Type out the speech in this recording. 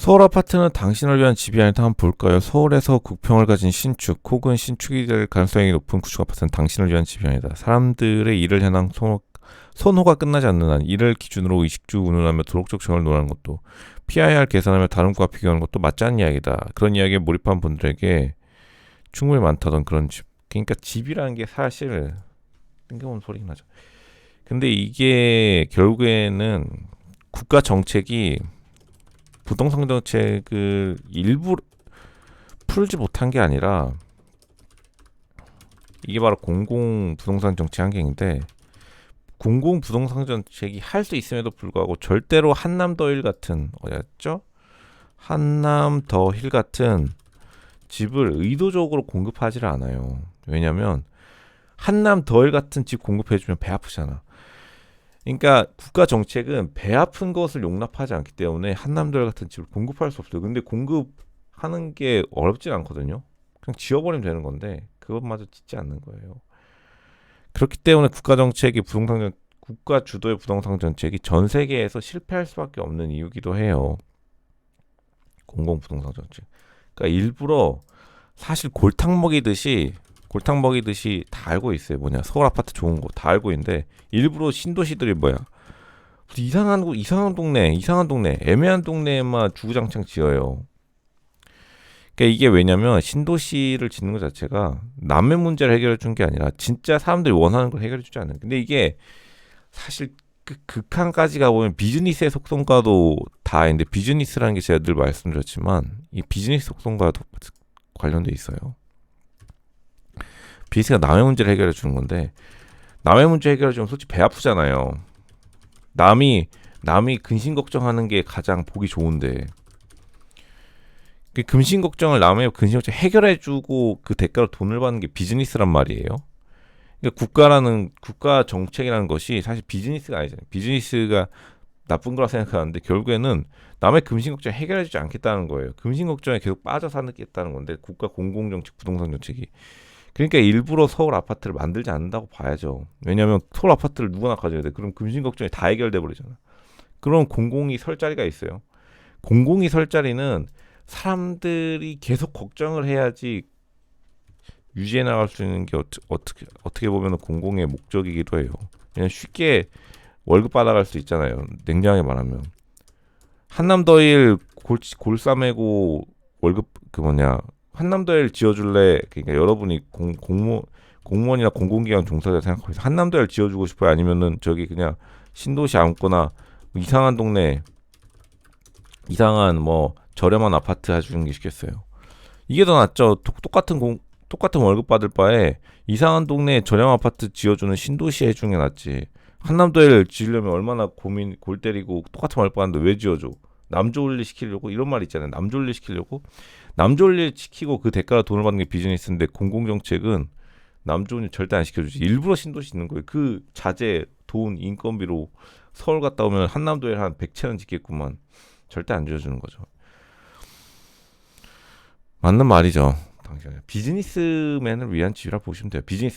서울 아파트는 당신을 위한 집이 아니다. 한번 볼까요? 서울에서 국평을 가진 신축 혹은 신축이 될 가능성이 높은 구축 아파트는 당신을 위한 집이 아니다. 사람들의 일을 향한 선호가 끝나지 않는 한 이를 기준으로 의식주 운운하며 도덕적 정을 논하는 것도 PIR 계산하며 다른 것과 비교하는 것도 맞지 않는 이야기다. 그런 이야기에 몰입한 분들에게 충분히 많다던 그런 집. 그러니까 집이라는 게 사실 뜬금없는 소리긴 하죠. 근데 이게 결국에는 국가 정책이 부동산 정책을 일부 풀지 못한 게 아니라 이게 바로 공공 부동산 정책 한계인데, 공공 부동산 정책이 할 수 있음에도 불구하고 절대로 한남더힐 같은 어디였죠? 한남더힐 같은 집을 의도적으로 공급하지를 않아요. 왜냐면 한남더힐 같은 집 공급해주면 배 아프잖아. 그러니까 국가 정책은 배 아픈 것을 용납하지 않기 때문에 한남더힐 같은 집을 공급할 수 없어요. 근데 공급하는 게 어렵진 않거든요. 그냥 지어버리면 되는 건데 그것마저 짓지 않는 거예요. 그렇기 때문에 국가 주도의 부동산 정책이 전 세계에서 실패할 수밖에 없는 이유기도 해요. 공공 부동산 정책. 그러니까 일부러 사실 골탕 먹이듯이 다 알고 있어요. 뭐냐, 서울 아파트 좋은 거 다 알고 있는데 일부러 신도시들이 뭐야, 이상한 동네, 애매한 동네에만 주구장창 지어요. 그러니까 이게 왜냐면 신도시를 짓는 것 자체가 남의 문제를 해결해 준 게 아니라 진짜 사람들이 원하는 걸 해결해 주지 않는. 근데 이게 사실 그 극한까지 가보면 비즈니스의 속성과도 다 있는데, 비즈니스라는 게 제가 늘 말씀드렸지만 이 비즈니스 속성과도 관련돼 있어요. 비즈니스가 남의 문제를 해결해 주는 건데, 남의 문제 해결해 주면 솔직히 배 아프잖아요. 남이 근심 걱정하는 게 가장 보기 좋은데, 그 근심 걱정을 남의 근심 걱정 해결해주고 그 대가로 돈을 받는 게 비즈니스란 말이에요. 그러니까 국가 정책이라는 것이 사실 비즈니스가 아니잖아요. 비즈니스가 나쁜 거라 생각하는데 결국에는 남의 근심 걱정 해결해주지 않겠다는 거예요. 근심 걱정에 계속 빠져 사겠다는 건데, 국가 공공정책, 부동산 정책이. 그러니까 일부러 서울 아파트를 만들지 않는다고 봐야죠. 왜냐하면 서울 아파트를 누구나 가져야 돼. 그럼 근심 걱정이 다 해결돼 버리잖아. 그럼 공공이 설 자리가 있어요. 공공이 설 자리는 사람들이 계속 걱정을 해야지 유지해 나갈 수 있는 게 어떻게 보면 공공의 목적이기도 해요. 그냥 쉽게 월급 받아갈 수 있잖아요. 냉정하게 말하면 한남더일 골싸매고 월급 한남더일 지어줄래? 그러니까 여러분이 공무원이나 공공기관 종사자 생각하고 있어요. 한남더일 지어주고 싶어요? 아니면은 저기 그냥 신도시 아무거나 이상한 동네 이상한 뭐 저렴한 아파트 해주는 게 쉽겠어요. 이게 더 낫죠. 똑같은 월급 받을 바에 이상한 동네에 저렴한 아파트 지어주는 신도시 해주는 게 낫지. 한남도에 지으려면 얼마나 골 때리고 똑같은 월급 받는데 왜 지어줘? 남조올리 시키려고? 이런 말 있잖아요. 남조올리 시키려고? 남조올리 시키고 그 대가로 돈을 받는 게 비즈니스인데, 공공정책은 남조올리 절대 안 시켜주지. 일부러 신도시 있는 거예요. 그 자재, 돈, 인건비로 서울 갔다 오면 한남도에 한 100채는 짓겠구만. 절대 안 지어주는 거죠. 맞는 말이죠. 비즈니스맨을 위한 집이라 보시면 돼요. 비즈니스